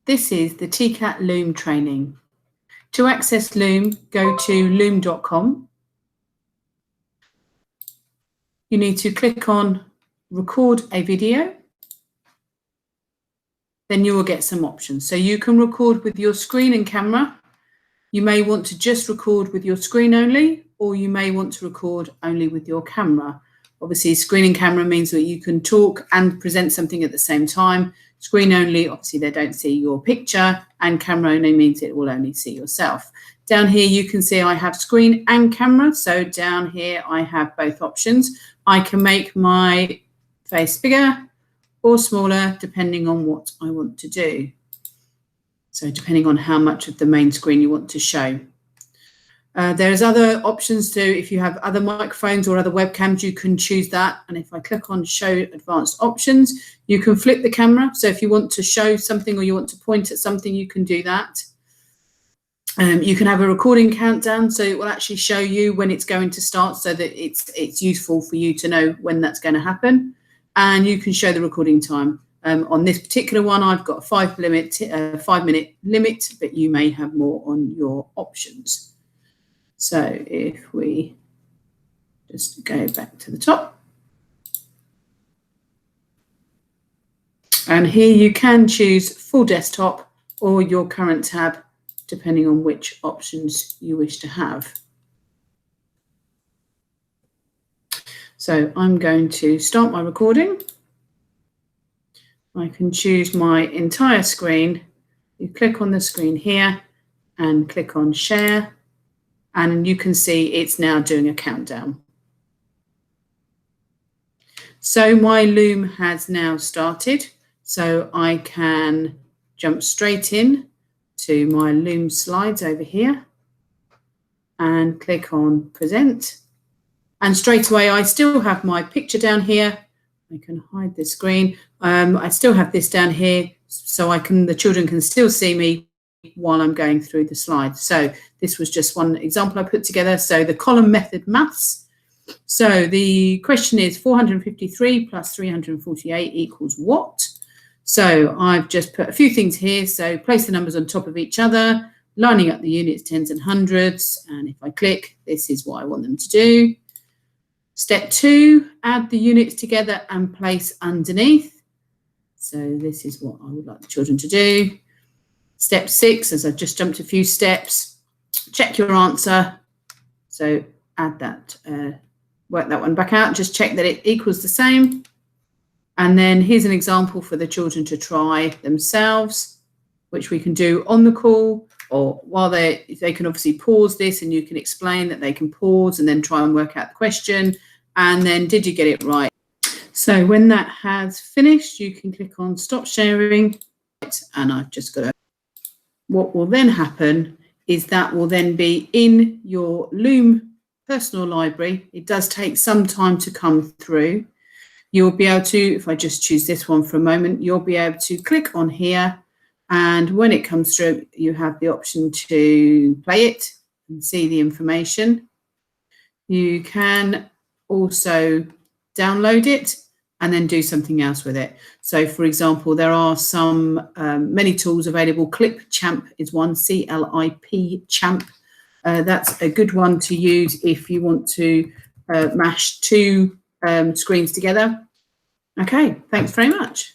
This is the TKAT Loom training. To access Loom, go to loom.com. You need to click on record a video. Then you will get some options. So you can record with your screen and camera. You may want to just record with your screen only, or you may want to record only with your camera. Obviously, screen and camera means that you can talk and present something at the same time. Screen only, obviously, they don't see your picture, and camera only means it will only see yourself. Down here, you can see I have screen and camera. So down here, I have both options. I can make my face bigger or smaller, depending on what I want to do. So depending on how much of the main screen you want to show. There's other options too. If you have other microphones or other webcams, you can choose that. And if I click on show advanced options, you can flip the camera. So if you want to show something or you want to point at something, you can do that. You can have a recording countdown, so it will actually show you when it's going to start, so that it's useful for you to know when that's going to happen. And you can show the recording time. On this particular one, I've got a 5 minute limit, but you may have more on your options. So if we just go back to the top. And here you can choose full desktop or your current tab, depending on which options you wish to have. So I'm going to start my recording. I can choose my entire screen. You click on the screen here and click on share, and you can see it's now doing a countdown. So my Loom has now started, so I can jump straight in to my Loom slides over here and click on present. And straight away, I still have my picture down here. I can hide the screen. I still have this down here, so the children can still see me while I'm going through the slides. So this was just one example I put together. So the column method maths. So the question is 453 plus 348 equals what? So I've just put a few things here. So place the numbers on top of each other, lining up the units, tens and hundreds. And if I click, this is what I want them to do. Step 2, add the units together and place underneath. So this is what I would like the children to do. Step 6, as I've just jumped a few steps, check your answer. So add that, work that one back out, just check that it equals the same. And then here's an example for the children to try themselves, which we can do on the call, or while they can obviously pause this, and you can explain that they can pause and then try and work out the question. And then, did you get it right? So when that has finished, you can click on stop sharing. And I've just got to, what will then happen is that will then be in your Loom personal library. It does take some time to come through. You'll be able to, if I just choose this one for a moment, you'll be able to click on here. And when it comes through, you have the option to play it and see the information. You can also download it and then do something else with it. So, for example, there are some many tools available. Clip Champ is one, C-L-I-P Champ. That's a good one to use if you want to mash two screens together. Okay, thanks very much.